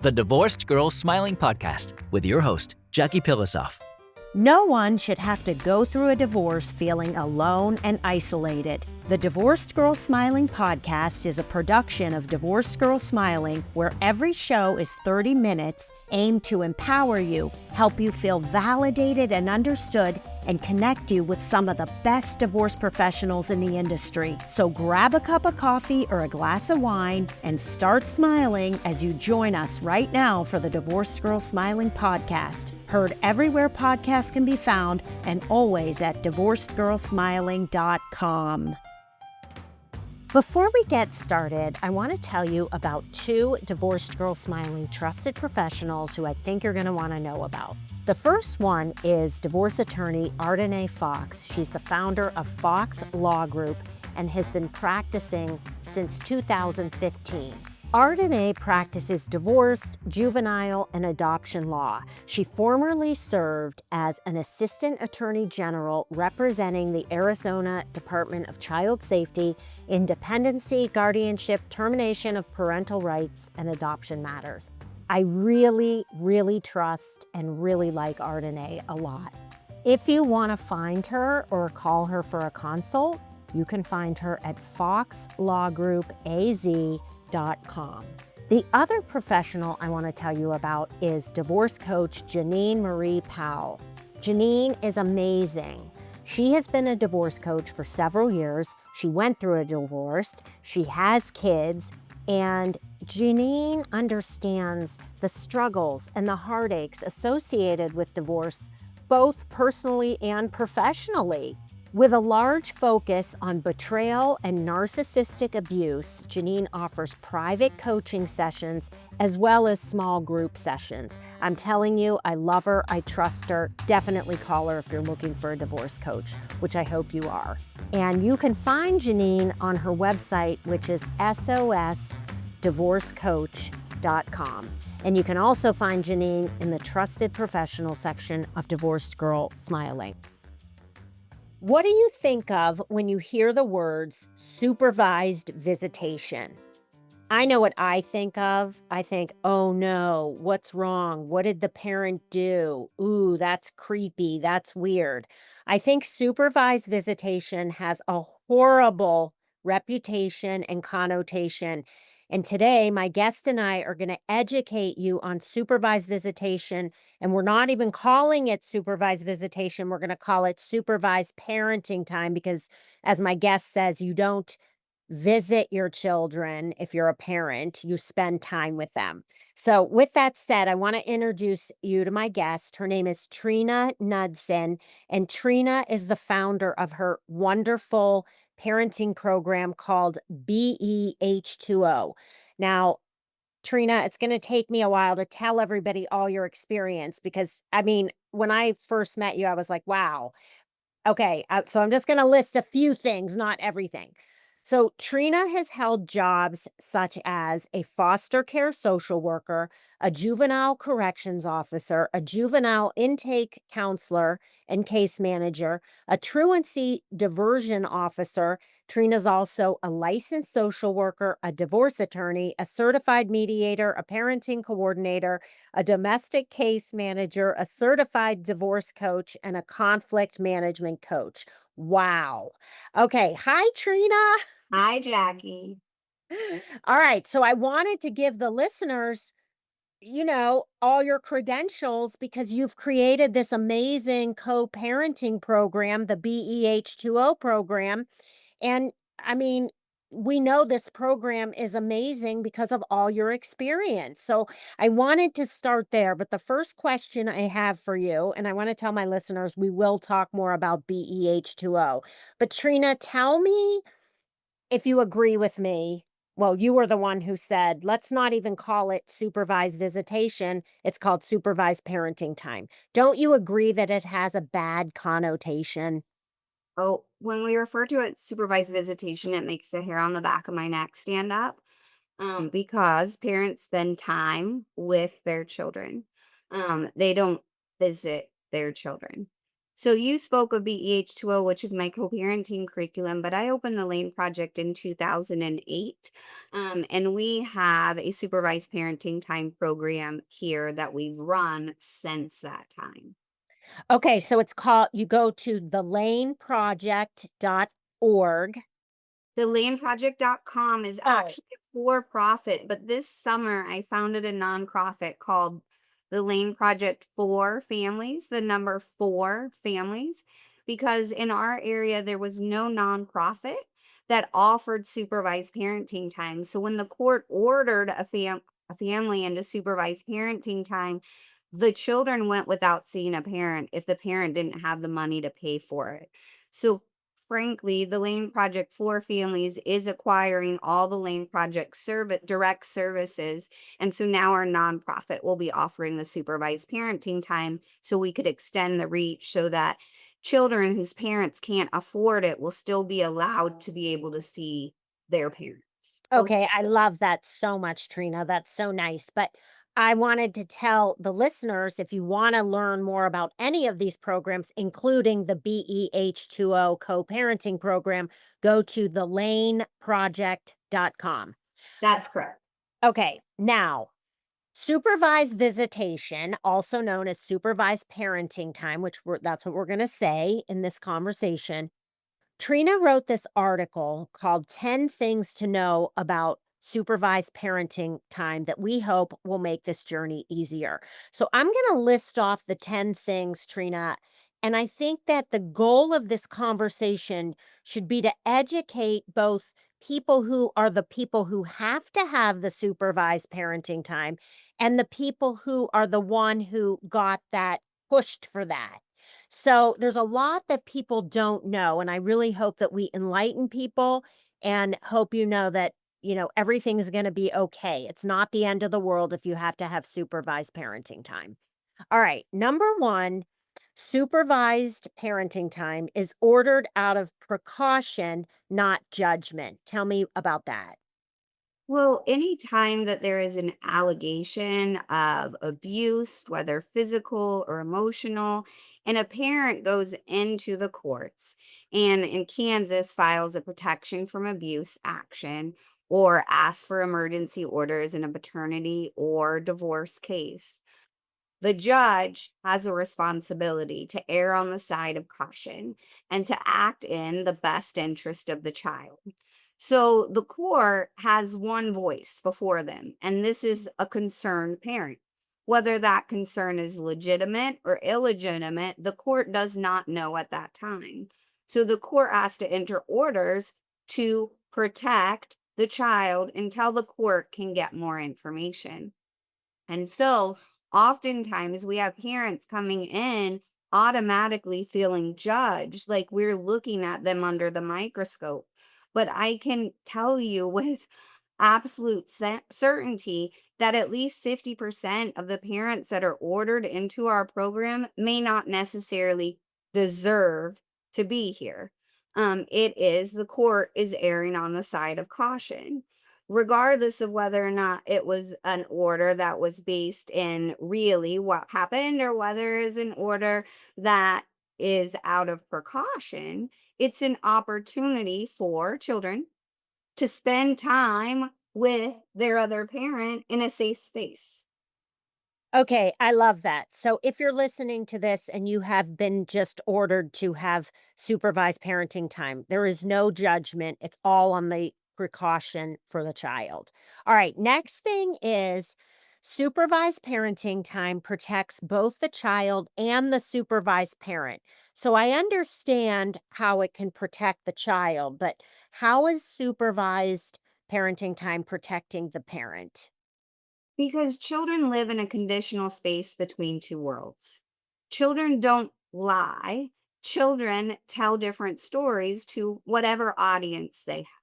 the Divorced Girl Smiling Podcast with your host, Jackie Pilosoff. No one should have to go through a divorce feeling alone and isolated. The Divorced Girl Smiling Podcast is a production of Divorced Girl Smiling, where every show is 30 minutes aimed to empower you, help you feel validated and understood, and connect you with some of the best divorce professionals in the industry. So grab a cup of coffee or a glass of wine and start smiling as you join us right now for the Divorced Girl Smiling Podcast. Heard everywhere podcasts can be found and always at divorcedgirlsmiling.com. Before we get started, I want to tell you about two Divorced Girl Smiling trusted professionals who I think you're going to want to know about. The first one is divorce attorney Ardenae Fox. She's the founder of Fox Law Group and has been practicing since 2015. Ardenae practices divorce, juvenile, and adoption law. She formerly served as an assistant attorney general representing the Arizona Department of Child Safety in dependency, guardianship, termination of parental rights, and adoption matters. I really, really trust and really like Ardenae a lot. If you want to find her or call her for a consult, you can find her at foxlawgroupaz.com. The other professional I want to tell you about is divorce coach Janine Marie Powell. Janine is amazing. She has been a divorce coach for several years. She went through a divorce. She has kids. And Janine understands the struggles and the heartaches associated with divorce, both personally and professionally. With a large focus on betrayal and narcissistic abuse, Janine offers private coaching sessions as well as small group sessions. I'm telling you, I love her, I trust her. Definitely call her if you're looking for a divorce coach, which I hope you are. And you can find Janine on her website, which is sosdivorcecoach.com. And you can also find Janine in the Trusted Professional section of Divorced Girl Smiling. What do you think of when you hear the words supervised visitation? I know what I think of. I think, oh no, what's wrong? What did the parent do? Ooh, that's creepy. That's weird. I think supervised visitation has a horrible reputation and connotation. And today, my guest and I are going to educate you on supervised visitation. And we're not even calling it supervised visitation. We're going to call it supervised parenting time because, as my guest says, you don't visit your children if you're a parent, you spend time with them. So, with that said, I want to introduce you to my guest. Her name is Trina Nudson, and Trina is the founder of her wonderful parenting program called BEH2O. Now, Trina, it's going to take me a while to tell everybody all your experience because, I mean, when I first met you, I was like, wow. Okay, so I'm just going to list a few things, not everything. So Trina has held jobs such as a foster care social worker, a juvenile corrections officer, a juvenile intake counselor and case manager, a truancy diversion officer. Trina's also a licensed social worker, a divorce attorney, a certified mediator, a parenting coordinator, a domestic case manager, a certified divorce coach, and a conflict management coach. Wow. Okay. Hi, Trina. Hi, Jackie. All right. So I wanted to give the listeners, all your credentials because you've created this amazing co-parenting program, the BEH2O program. And I mean, we know this program is amazing because of all your experience. So I wanted to start there. But the first question I have for you, and I want to tell my listeners, we will talk more about BEH2O. But Trina, tell me if you agree with me. Well, you were the one who said, let's not even call it supervised visitation. It's called supervised parenting time. Don't you agree that it has a bad connotation? Oh, when we refer to it supervised visitation, it makes the hair on the back of my neck stand up. Because parents spend time with their children. They don't visit their children. So you spoke of BEH2O, which is my co-parenting curriculum, but I opened the Lane Project in 2008. And we have a supervised parenting time program here that we've run since that time. Okay, so it's called you go to thelaneproject.org. TheLandProject.com is Oh, actually a for profit, but this summer I founded a nonprofit called the Lane Project for Families, the number four families, because in our area there was no nonprofit that offered supervised parenting time. So when the court ordered a family into supervised parenting time, the children went without seeing a parent if the parent didn't have the money to pay for it. So frankly, the Lane Project for Families is acquiring all the Lane Project direct services. And so now our nonprofit will be offering the supervised parenting time so we could extend the reach so that children whose parents can't afford it will still be allowed to be able to see their parents. Both. okay, I love that so much, Trina. That's so nice. But I wanted to tell the listeners if you want to learn more about any of these programs, including the BEH2O co parenting program, go to thelaneproject.com. That's correct. Okay, now supervised visitation, also known as supervised parenting time, that's what we're going to say in this conversation. Trina wrote this article called 10 Things to Know About Supervised Parenting Time that we hope will make this journey easier. So I'm going to list off the 10 things, Trina. And I think that the goal of this conversation should be to educate both people who have to have the supervised parenting time and the people who are the one who got that pushed for that. So there's a lot that people don't know, and I really hope that we enlighten people and hope you know that, everything is going to be okay. It's not the end of the world if you have to have supervised parenting time. All right. Number one, supervised parenting time is ordered out of precaution, not judgment. Tell me about that. Well, anytime that there is an allegation of abuse, whether physical or emotional, and a parent goes into the courts and in Kansas files a protection from abuse action or asks for emergency orders in a paternity or divorce case, the judge has a responsibility to err on the side of caution and to act in the best interest of the child. So the court has one voice before them, and this is a concerned parent. Whether that concern is legitimate or illegitimate, the court does not know at that time. So the court has to enter orders to protect the child until the court can get more information. And so oftentimes we have parents coming in automatically feeling judged, like we're looking at them under the microscope. But I can tell you with absolute certainty that at least 50% of the parents that are ordered into our program may not necessarily deserve to be here. It is the court is erring on the side of caution regardless of whether or not it was an order that was based in really what happened or whether it's an order that is out of precaution. It's an opportunity for children to spend time with their other parent in a safe space. Okay, I love that. So if you're listening to this and you have been just ordered to have supervised parenting time, there is no judgment. It's all on the precaution for the child. All right, next thing is supervised parenting time protects both the child and the supervised parent. So I understand how it can protect the child, but how is supervised parenting time protecting the parent? Because children live in a conditional space between two worlds. Children don't lie. Children tell different stories to whatever audience they have.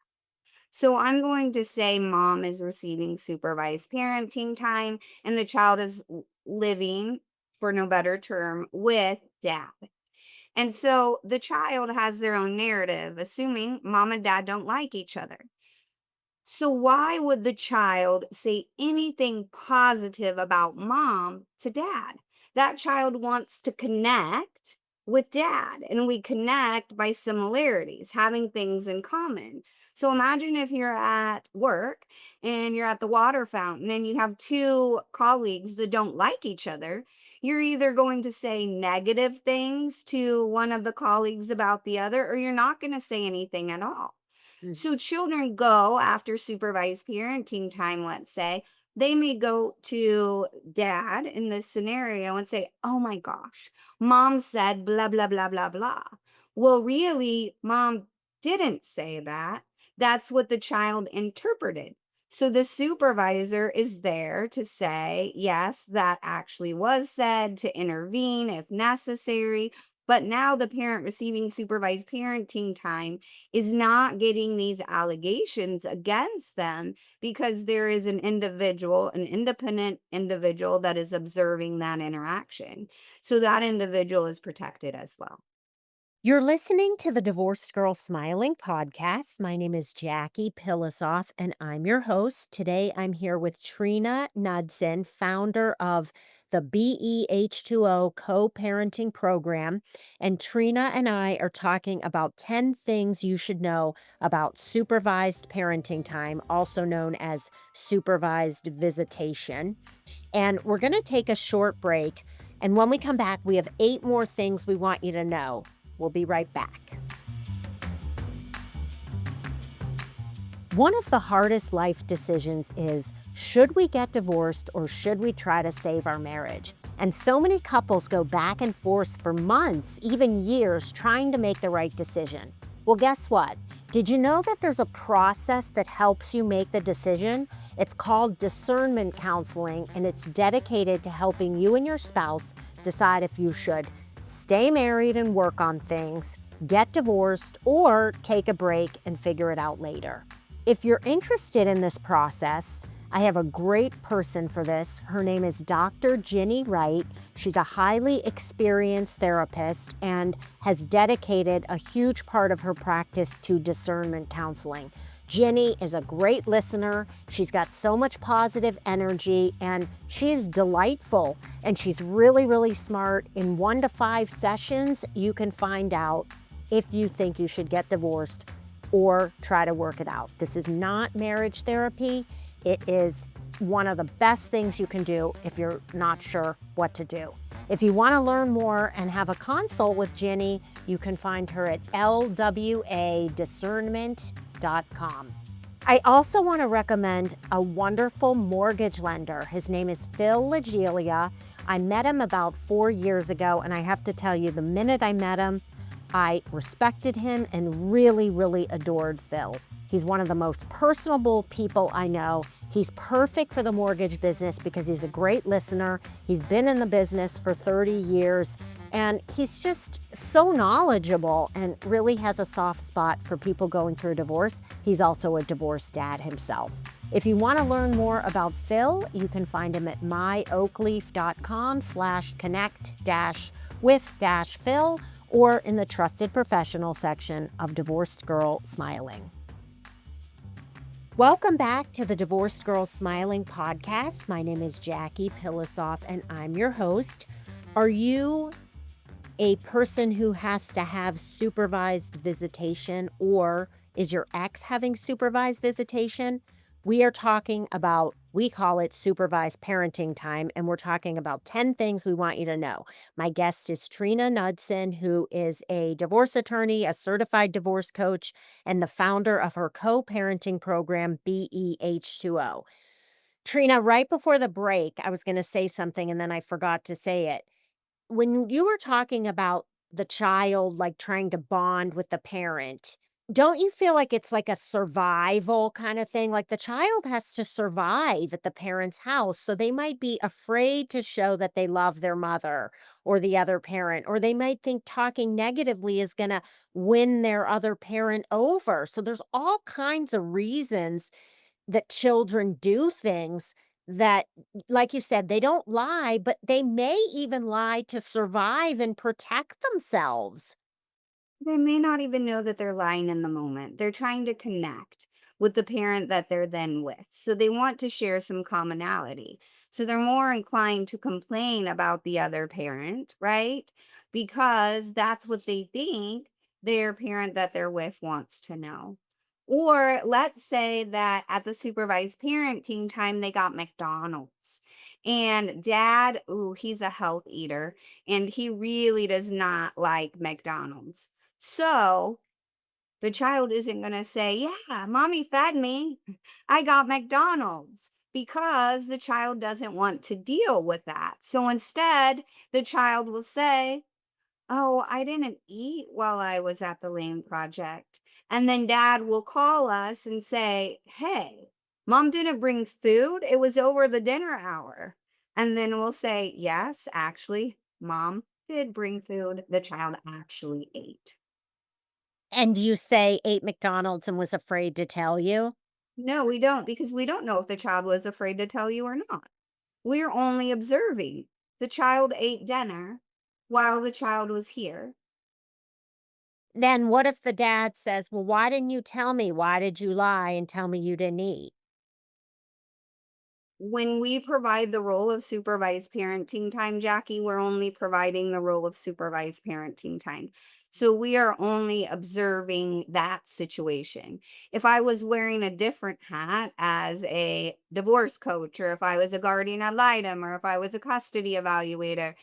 So I'm going to say mom is receiving supervised parenting time and the child is living, for no better term, with dad. And so the child has their own narrative, assuming mom and dad don't like each other. So why would the child say anything positive about mom to dad? That child wants to connect with dad, and we connect by similarities, having things in common. So imagine if you're at work and you're at the water fountain and you have two colleagues that don't like each other. You're either going to say negative things to one of the colleagues about the other, or you're not going to say anything at all. Mm. So children go after supervised parenting time, let's say, they may go to dad in this scenario and say, "Oh my gosh, mom said blah, blah, blah, blah, blah." Well, really, mom didn't say that. That's what the child interpreted. So the supervisor is there to say, yes, that actually was said, to intervene if necessary. But now the parent receiving supervised parenting time is not getting these allegations against them because there is an individual, an independent individual that is observing that interaction. So that individual is protected as well. You're listening to the Divorced Girl Smiling podcast. My name is Jackie Pilosoff, and I'm your host. Today, I'm here with Trina Nudson, founder of the BEH2O co parenting program. And Trina and I are talking about 10 things you should know about supervised parenting time, also known as supervised visitation. And we're going to take a short break. And when we come back, we have 8 more things we want you to know. We'll be right back. One of the hardest life decisions is, should we get divorced or should we try to save our marriage? And so many couples go back and forth for months, even years, trying to make the right decision. Well, guess what? Did you know that there's a process that helps you make the decision? It's called discernment counseling, and it's dedicated to helping you and your spouse decide if you should stay married and work on things, get divorced, or take a break and figure it out later. If you're interested in this process, I have a great person for this. Her name is Dr. Ginny Wright. She's a highly experienced therapist and has dedicated a huge part of her practice to discernment counseling. Ginny is a great listener. She's got so much positive energy and she's delightful, and she's really, really smart. In 1 to 5 sessions, you can find out if you think you should get divorced or try to work it out. This is not marriage therapy. It is one of the best things you can do if you're not sure what to do. If you want to learn more and have a consult with Ginny, you can find her at lwadiscernment.com. I also want to recommend a wonderful mortgage lender. His name is Phil Legelia. I met him about 4 years ago, and I have to tell you, the minute I met him, I respected him and really, really adored Phil. He's one of the most personable people I know. He's perfect for the mortgage business because he's a great listener. He's been in the business for 30 years, and he's just so knowledgeable and really has a soft spot for people going through a divorce. He's also a divorced dad himself. If you want to learn more about Phil, you can find him at myoakleaf.com/connect-with-phil or in the trusted professional section of Divorced Girl Smiling. Welcome back to the Divorced Girl Smiling podcast. My name is Jackie Pilosoff, and I'm your host. Are you a person who has to have supervised visitation, or is your ex having supervised visitation? We are talking about, we call it supervised parenting time, and we're talking about 10 things we want you to know. My guest is Trina Nudson, who is a divorce attorney, a certified divorce coach, and the founder of her co-parenting program, BEH2O. Trina, right before the break, I was going to say something and then I forgot to say it. When you were talking about the child, like, trying to bond with the parent, don't you feel like it's like a survival kind of thing? Like, the child has to survive at the parent's house, so they might be afraid to show that they love their mother or the other parent, or they might think talking negatively is gonna win their other parent over. So there's all kinds of reasons that children do things that, like you said, they don't lie, but they may even lie to survive and protect themselves. They may not even know that they're lying in the moment. They're trying to connect with the parent that they're then with. So they want to share some commonality. So they're more inclined to complain about the other parent, right? Because that's what they think their parent that they're with wants to know. Or let's say that at the supervised parenting time, they got McDonald's. And dad, ooh, he's a health eater and he really does not like McDonald's. So the child isn't going to say, yeah, mommy fed me. I got McDonald's because the child doesn't want to deal with that. So instead, the child will say, oh, I didn't eat while I was at the Lane Project. And then dad will call us and say, hey, mom didn't bring food. It was over the dinner hour. And then we'll say, yes, actually, mom did bring food. The child actually ate. And you say ate McDonald's and was afraid to tell you? No, we don't, because we don't know if the child was afraid to tell you or not. We're only observing. The child ate dinner while the child was here. Then what if the dad says, "Well, why didn't you tell me? Why did you lie and tell me you didn't eat?" When we provide the role of supervised parenting time, Jackie, we're only providing the role of supervised parenting time. So we are only observing that situation. If I was wearing a different hat as a divorce coach, or if I was a guardian ad litem, or if I was a custody evaluator,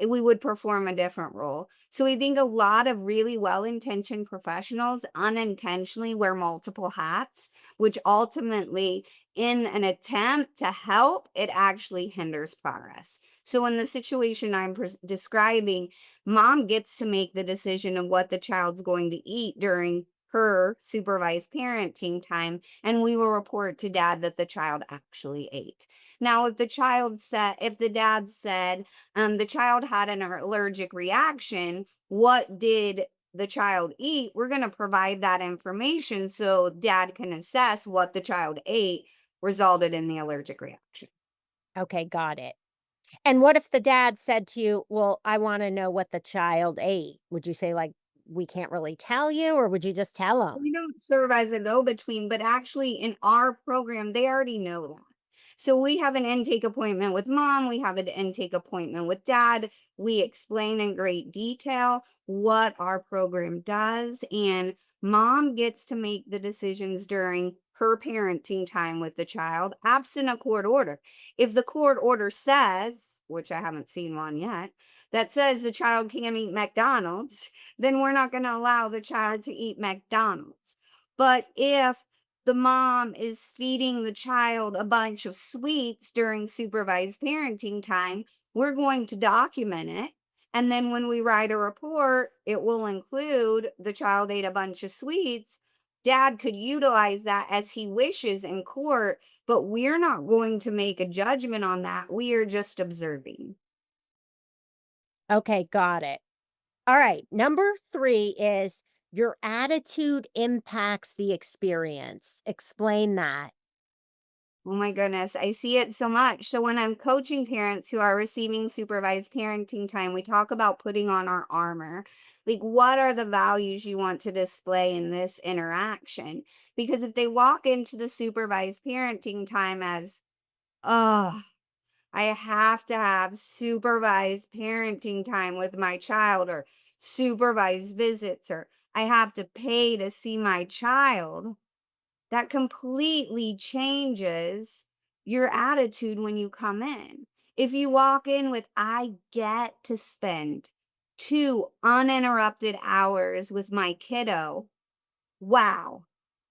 we would perform a different role. So I think a lot of really well intentioned professionals unintentionally wear multiple hats, which ultimately in an attempt to help, it actually hinders progress. So, in the situation I'm describing, mom gets to make the decision of what the child's going to eat during her supervised parenting time, and we will report to dad that the child actually ate. Now, if the dad said, the child had an allergic reaction, what did the child eat? We're going to provide that information so dad can assess what the child ate resulted in the allergic reaction. Okay, got it. And what if the dad said to you, "Well, I wanna know what the child ate?" Would you say, like, "We can't really tell you," or would you just tell him? We don't serve as a go-between, but actually in our program, they already know that. So we have an intake appointment with mom, we have an intake appointment with dad. We explain in great detail what our program does, and mom gets to make the decisions during her parenting time with the child, absent a court order. If the court order says, which I haven't seen one yet, that says the child can't eat McDonald's, then we're not going to allow the child to eat McDonald's. But if the mom is feeding the child a bunch of sweets during supervised parenting time, we're going to document it. And then when we write a report, it will include the child ate a bunch of sweets. Dad could utilize that as he wishes in court, but we're not going to make a judgment on that. We are just observing. Okay, got it. Alright, number 3 is your attitude impacts the experience. Explain that. Oh my goodness, I see it so much. So when I'm coaching parents who are receiving supervised parenting time, we talk about putting on our armor. Like, what are the values you want to display in this interaction? Because if they walk into the supervised parenting time as, oh, I have to have supervised parenting time with my child, or supervised visits, or I have to pay to see my child, that completely changes your attitude when you come in. If you walk in with, I get to spend 2 uninterrupted hours with my kiddo, wow,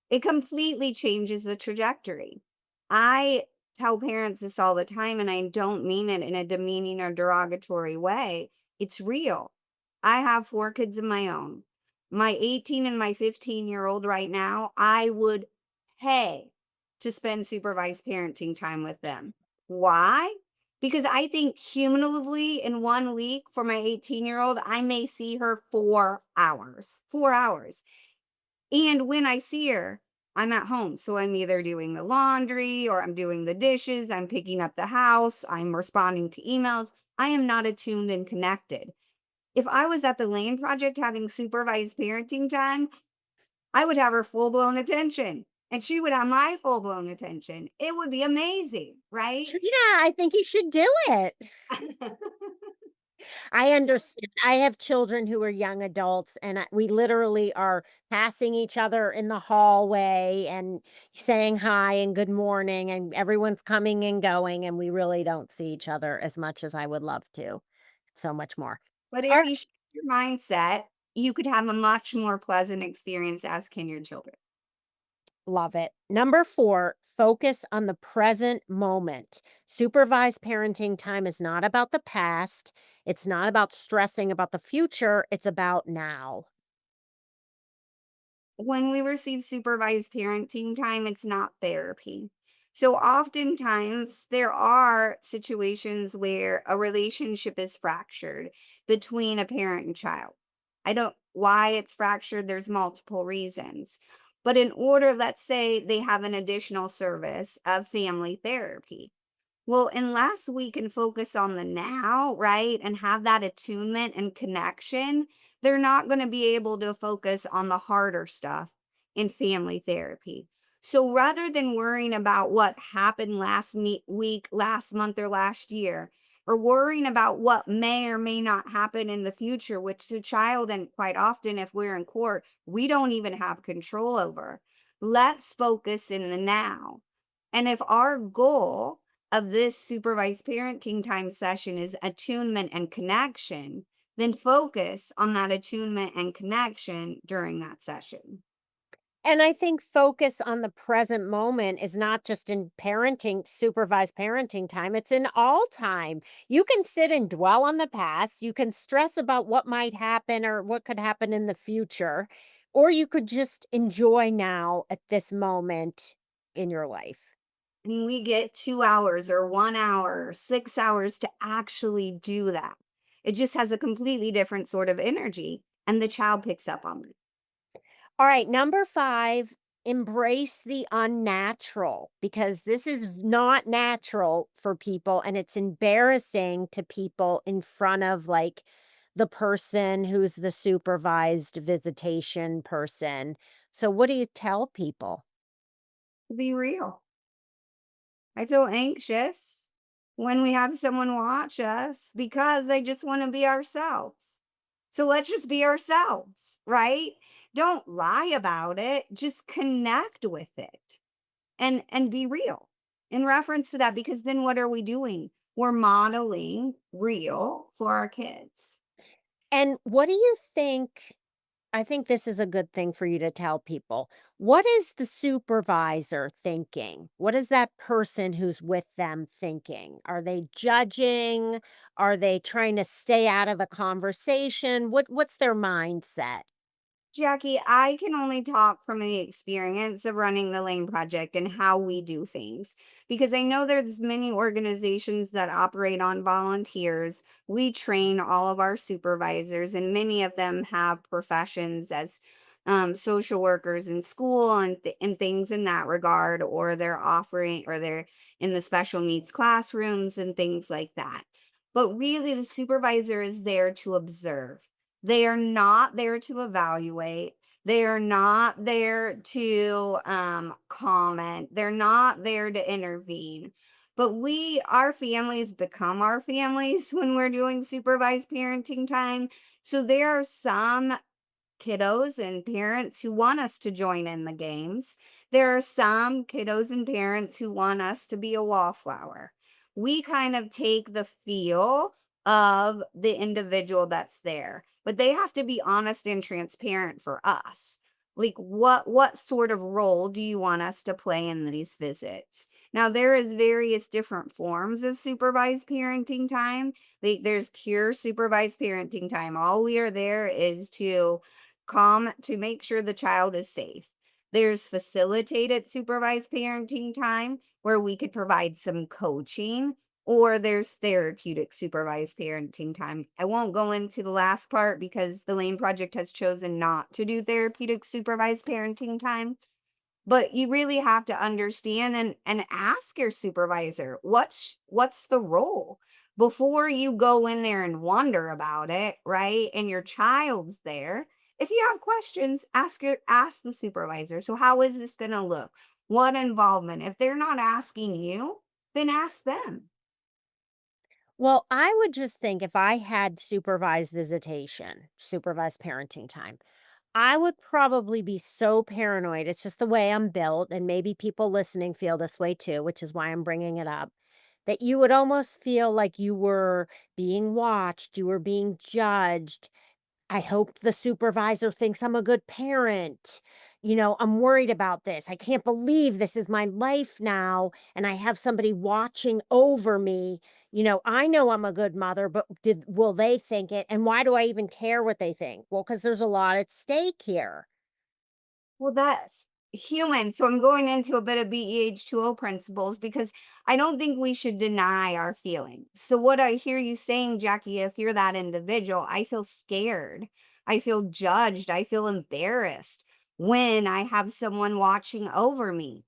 it completely changes the trajectory. I tell parents this all the time, and I don't mean it in a demeaning or derogatory way. It's real. I have 4 kids of my own. My 18 and my 15-year-old right now, I would pay to spend supervised parenting time with them. Why? Because I think cumulatively in 1 week for my 18-year-old, I may see her 4 hours. 4 hours. And when I see her, I'm at home. So I'm either doing the laundry or I'm doing the dishes, I'm picking up the house, I'm responding to emails. I am not attuned and connected. If I was at the Lane Project having supervised parenting time, I would have her full blown attention. and she would have my full-blown attention. It would be amazing, right? Trina, I think you should do it. I understand. I have children who are young adults, and we literally are passing each other in the hallway and saying hi and good morning, and everyone's coming and going, and we really don't see each other as much as I would love to. So much more. But All if right, you shift your mindset, you could have a much more pleasant experience as can your children. love it. Number 4, focus on the present moment. Supervised parenting time is not about the past. It's not about stressing about the future. It's about now. When we receive supervised parenting time, it's not therapy. So oftentimes there are situations where a relationship is fractured between a parent and child. I don't why it's fractured, there's multiple reasons. But in order, let's say they have an additional service of family therapy. Well, unless we can focus on the now, right, and have that attunement and connection, they're not going to be able to focus on the harder stuff in family therapy. So rather than worrying about what happened last week, last month, or last year, or worrying about what may or may not happen in the future, which the child, and quite often, if we're in court, we don't even have control over, let's focus in the now. And if our goal of this supervised parenting time session is attunement and connection, then focus on that attunement and connection during that session. And I think focus on the present moment is not just in parenting, supervised parenting time, it's in all time. You can sit and dwell on the past, you can stress about what might happen or what could happen in the future, or you could just enjoy now at this moment in your life. And we get 2 hours or 1 hour, or 6 hours to actually do that. It just has a completely different sort of energy, and the child picks up on it. All right, number 5, embrace the unnatural because this is not natural for people and it's embarrassing to people in front of like the person who's the supervised visitation person. So what do you tell people? Be real. I feel anxious when we have someone watch us because they just want to be ourselves. So let's just be ourselves, right? Don't lie about it. Just connect with it and be real in reference to that, because then what are we doing? We're modeling real for our kids. And what do you think I think this is a good thing for you to tell people. What is the supervisor thinking? What is that person who's with them thinking? Are they judging? Are they trying to stay out of the conversation? What's their mindset? Jackie, I can only talk from the experience of running the Lane Project and how we do things, because I know there's many organizations that operate on volunteers. We train all of our supervisors, and many of them have professions as social workers in school and things in that regard, or they're offering, or they're in the special needs classrooms and things like that. But really, the supervisor is there to observe. They are not there to evaluate. They are not there to comment. They're not there to intervene. But our families become our families when we're doing supervised parenting time. So there are some kiddos and parents who want us to join in the games. There are some kiddos and parents who want us to be a wallflower. We kind of take the feel of the individual that's there, but they have to be honest and transparent for us. Like what sort of role do you want us to play in these visits? Now there is various different forms of supervised parenting time. There's pure supervised parenting time. All we are there is to make sure the child is safe. There's facilitated supervised parenting time where we could provide some coaching, or there's therapeutic supervised parenting time. I won't go into the last part because the Lane Project has chosen not to do therapeutic supervised parenting time. But you really have to understand and ask your supervisor, what's the role? Before you go in there and wonder about it, right? And your child's there, If you have questions, ask the supervisor. So how is this going to look? What involvement? If they're not asking you, then ask them. Well, I would just think if I had supervised visitation, supervised parenting time, I would probably be so paranoid. It's just the way I'm built, and maybe people listening feel this way too, which is why I'm bringing it up. That you would almost feel like you were being watched, you were being judged. I hope the supervisor thinks I'm a good parent. I'm worried about this. I can't believe this is my life now and I have somebody watching over me. I know I'm a good mother, but will they think it? And why do I even care what they think? Well, cuz there's a lot at stake here. Well, that's human. So I'm going into a bit of BEH2O principles because I don't think we should deny our feelings. So what I hear you saying, Jackie, if you're that individual, I feel scared. I feel judged. I feel embarrassed when I have someone watching over me.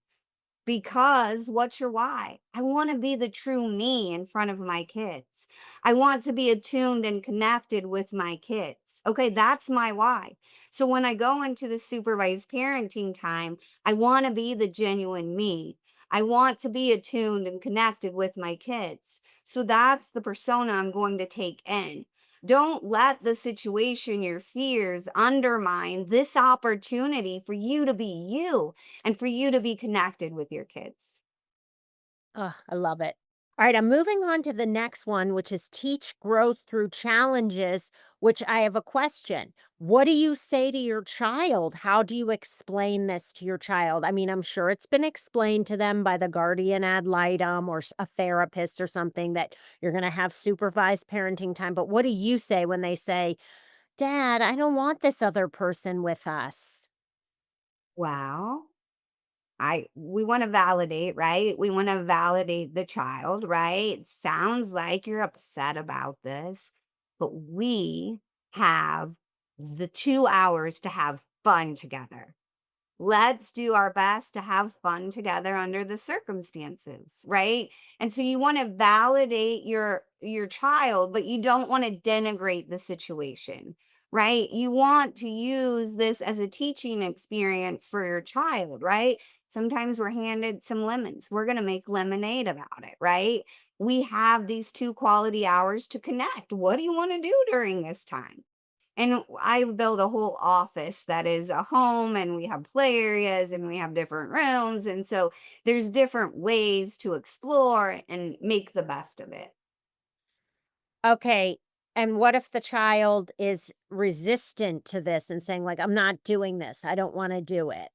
Because what's your why? I want to be the true me in front of my kids. I want to be attuned and connected with my kids. Okay, that's my why. So when I go into the supervised parenting time, I want to be the genuine me. I want to be attuned and connected with my kids. So that's the persona I'm going to take in. Don't let the situation, your fears undermine this opportunity for you to be you and for you to be connected with your kids. Oh, I love it. All right, I'm moving on to the next one, which is teach growth through challenges, which I have a question. What do you say to your child? How do you explain this to your child? I mean, I'm sure it's been explained to them by the guardian ad litem or a therapist or something that you're going to have supervised parenting time. But what do you say when they say, Dad, I don't want this other person with us? Wow. We want to validate, right? We want to validate the child, right? It sounds like you're upset about this, but we have the 2 hours to have fun together. Let's do our best to have fun together under the circumstances, right? And so you want to validate your child, but you don't want to denigrate the situation, right? You want to use this as a teaching experience for your child, right? Sometimes we're handed some lemons. We're going to make lemonade about it, right? We have these 2 quality hours to connect. What do you want to do during this time? And I build a whole office that is a home, and we have play areas and we have different rooms. And so there's different ways to explore and make the best of it. Okay. And what if the child is resistant to this and saying, like, I'm not doing this. I don't want to do it.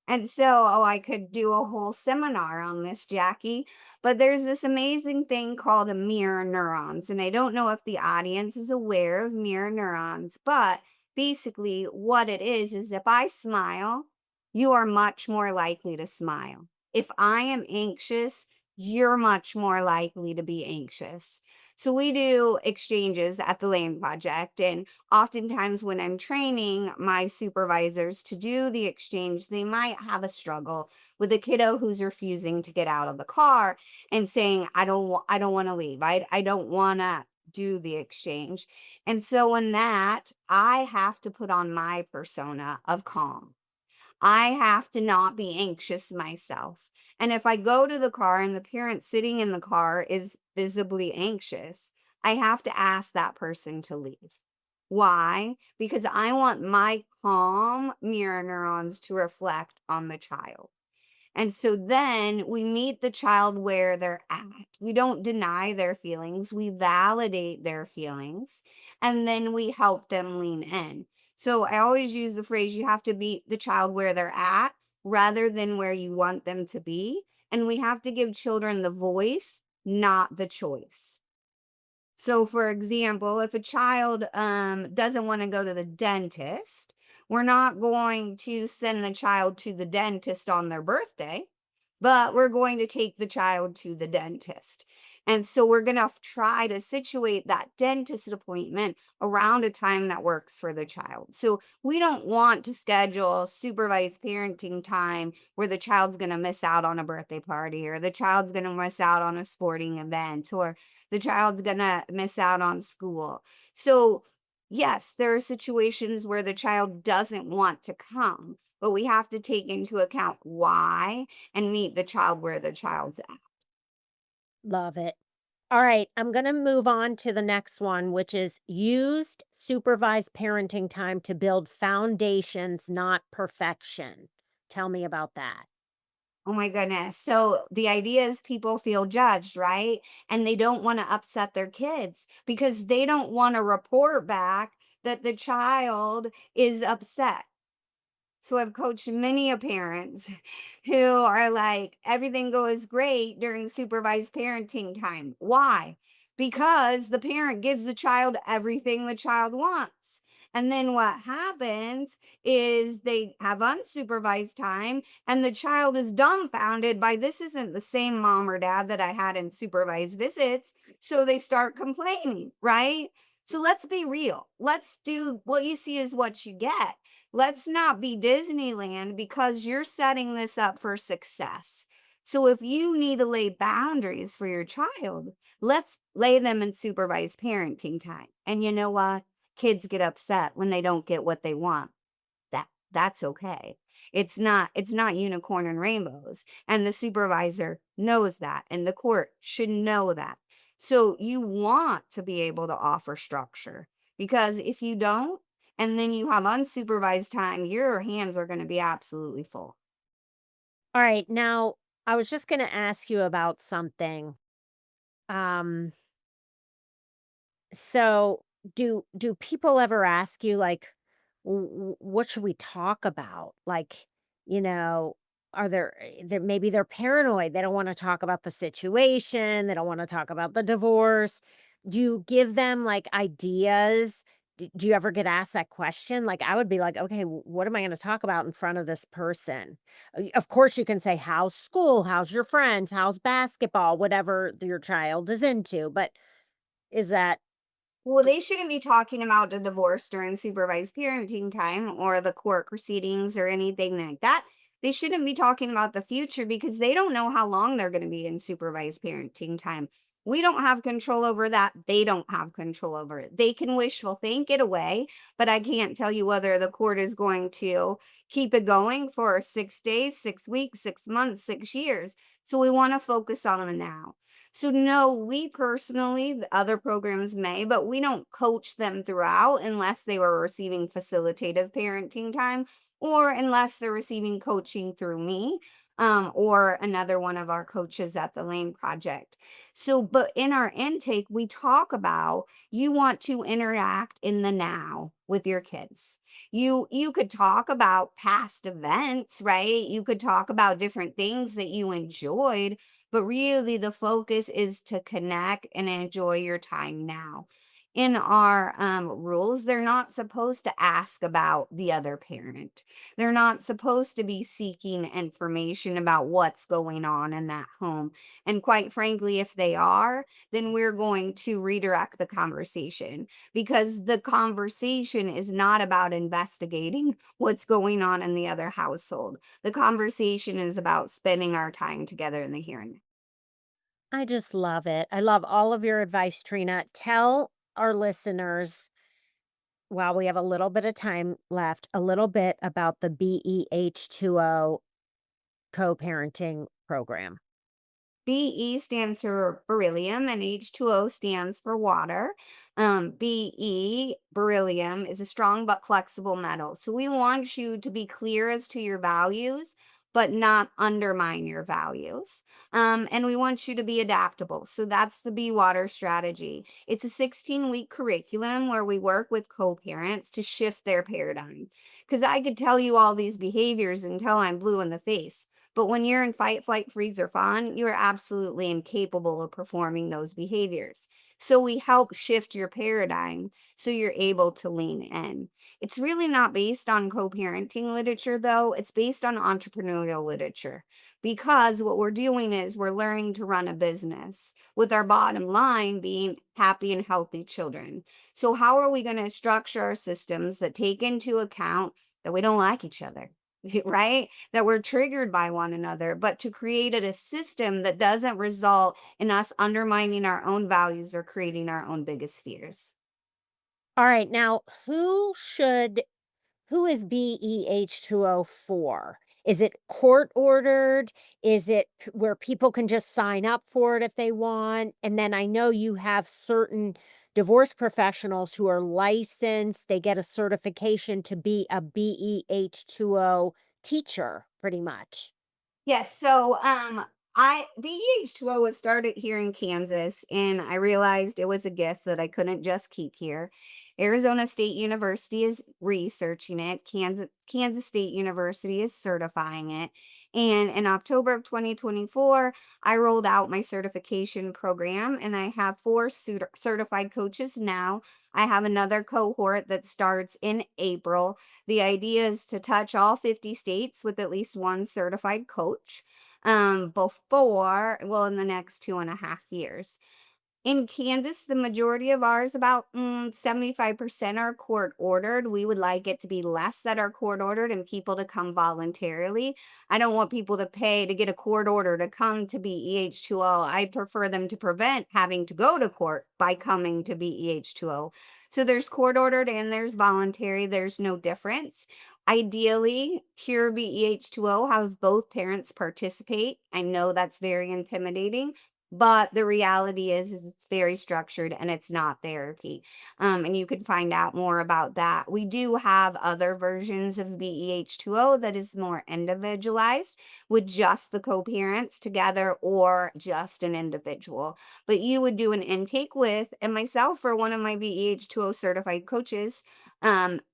And so, oh, I could do a whole seminar on this, Jackie, but there's this amazing thing called a mirror neurons. And I don't know if the audience is aware of mirror neurons, but basically, what it is if I smile, you are much more likely to smile. If I am anxious, you're much more likely to be anxious. So we do exchanges at the Lane Project, and oftentimes when I'm training my supervisors to do the exchange, they might have a struggle with a kiddo who's refusing to get out of the car and saying, I don't want to leave. I don't want to do the exchange. And so in that, I have to put on my persona of calm. I have to not be anxious myself. And if I go to the car and the parent sitting in the car is visibly anxious, I have to ask that person to leave. Why? Because I want my calm mirror neurons to reflect on the child. And so then we meet the child where they're at. We don't deny their feelings, we validate their feelings, and then we help them lean in. So I always use the phrase you have to meet the child where they're at rather than where you want them to be. And we have to give children the voice, not the choice. So, for example, if a child doesn't want to go to the dentist, we're not going to send the child to the dentist on their birthday, but we're going to take the child to the dentist. And so we're going to try to situate that dentist appointment around a time that works for the child. So we don't want to schedule supervised parenting time where the child's going to miss out on a birthday party, or the child's going to miss out on a sporting event, or the child's gonna miss out on school. So Yes, there are situations where the child doesn't want to come, but we have to take into account why and meet the child where the child's at. Love it. All right, I'm going to move on to the next one, which is used supervised parenting time to build foundations, not perfection. Tell me about that. Oh my goodness. So the idea is people feel judged, right? And they don't want to upset their kids because they don't want to report back that the child is upset. So I've coached many a parents who are like, everything goes great during supervised parenting time. Why? Because the parent gives the child everything the child wants. And then what happens is they have unsupervised time and the child is dumbfounded by this isn't the same mom or dad that I had in supervised visits. So they start complaining, right? So let's be real. Let's do what you see is what you get. Let's not be Disneyland because you're setting this up for success. So if you need to lay boundaries for your child, let's lay them in supervised parenting time. And you know what? Kids get upset when they don't get what they want. That's okay. It's not unicorn and rainbows. And the supervisor knows that and the court should know that. So you want to be able to offer structure because if you don't and then you have unsupervised time, your hands are going to be absolutely full. All right, now I was just going to ask you about something. Um So, do people ever ask you, like, what should we talk about? Like, you know, are maybe they're paranoid, they don't wanna talk about the situation, they don't wanna talk about the divorce. Do you give them, like, ideas? Do you ever get asked that question? Like, I would be like, "Okay, what am I gonna talk about in front of this person?" Of course, you can say, "How's school? How's your friends? How's basketball?" Whatever your child is into, but is that Well, they shouldn't be talking about the divorce during supervised parenting time or the court proceedings or anything like that. They shouldn't be talking about the future because they don't know how long they're going to be in supervised parenting time. We don't have control over that. They don't have control over it. They can wishful think it away, but I can't tell you whether the court is going to keep it going for 6 days, 6 weeks, 6 months, 6 years. So we want to focus on the now. So no, we personally, the other programs may, but we don't coach them throughout unless they were receiving facilitative parenting time or unless they're receiving coaching through me. Or another one of our coaches at the Lane Project. So, but in our intake, we talk about you want to interact in the now with your kids. You could talk about past events, right? You could talk about different things that you enjoyed, but really, the focus is to connect and enjoy your time now. In our rules, they're not supposed to ask about the other parent. They're not supposed to be seeking information about what's going on in that home. And quite frankly, if they are, then we're going to redirect the conversation because the conversation is not about investigating what's going on in the other household. The conversation is about spending our time together in the here and I just love it. I love all of your advice, Trina. Tell our listeners, while we have a little bit of time left, a little bit about the BEH2O co-parenting program. BE stands for beryllium and H2O stands for water. BE, beryllium, is a strong but flexible metal. So we want you to be clear as to your values, but not undermine your values. And we want you to be adaptable. So that's the Be Water strategy. It's a 16-week curriculum where we work with co parents to shift their paradigm. Because I could tell you all these behaviors until I'm blue in the face. But when you're in fight, flight, freeze, or fawn, you are absolutely incapable of performing those behaviors. So we help shift your paradigm so you're able to lean in. It's really not based on co parenting literature, though. It's based on entrepreneurial literature because what we're doing is we're learning to run a business with our bottom line being happy and healthy children. So, how are we going to structure our systems that take into account that we don't like each other? Right? That we're triggered by one another, but to create a system that doesn't result in us undermining our own values or creating our own biggest fears. All right. Now, who is BEH2O for? Is it court ordered? Is it where people can just sign up for it if they want? And then I know you have certain divorce professionals who are licensed, they get a certification to be a BEH2O teacher, pretty much. Yes, so I BEH2O was started here in Kansas, and I realized it was a gift that I couldn't just keep here. Arizona State University is researching it. Kansas State University is certifying it. And in October of 2024, I rolled out my certification program, and I have four certified coaches now. I have another cohort that starts in April. The idea is to touch all 50 states with at least one certified coach in the next 2.5 years. In Kansas, the majority of ours, about 75% are court ordered. We would like it to be less that are court ordered and people to come voluntarily. I don't want people to pay to get a court order to come to BEH2O. I prefer them to prevent having to go to court by coming to BEH2O. So there's court ordered and there's voluntary. There's no difference. Ideally, Pure BEH2O have both parents participate. I know that's very intimidating, but the reality is it's very structured and it's not therapy. And you can find out more about that. We do have other versions of BEH2O that is more individualized with just the co-parents together or just an individual. But you would do an intake with, and myself or one of my BEH2O certified coaches.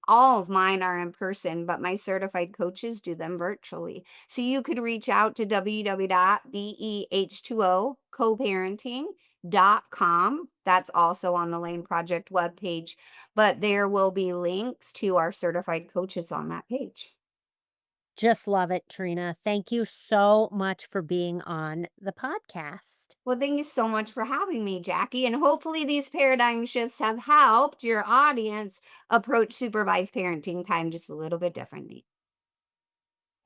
All of mine are in person, but my certified coaches do them virtually. So you could reach out to www.beh2ocoparenting.com. That's also on the Lane Project webpage, but there will be links to our certified coaches on that page. Just love it, Trina. Thank you so much for being on the podcast. Well, thank you so much for having me, Jackie. And hopefully, these paradigm shifts have helped your audience approach supervised parenting time just a little bit differently.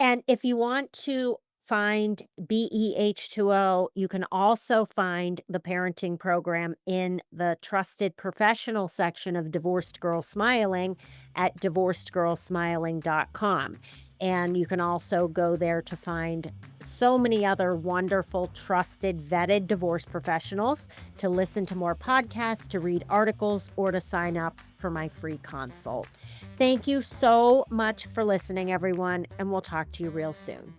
And if you want to find BEH2O, you can also find the parenting program in the trusted professional section of Divorced Girl Smiling at divorcedgirlsmiling.com. And you can also go there to find so many other wonderful, trusted, vetted divorce professionals, to listen to more podcasts, to read articles, or to sign up for my free consult. Thank you so much for listening, everyone, and we'll talk to you real soon.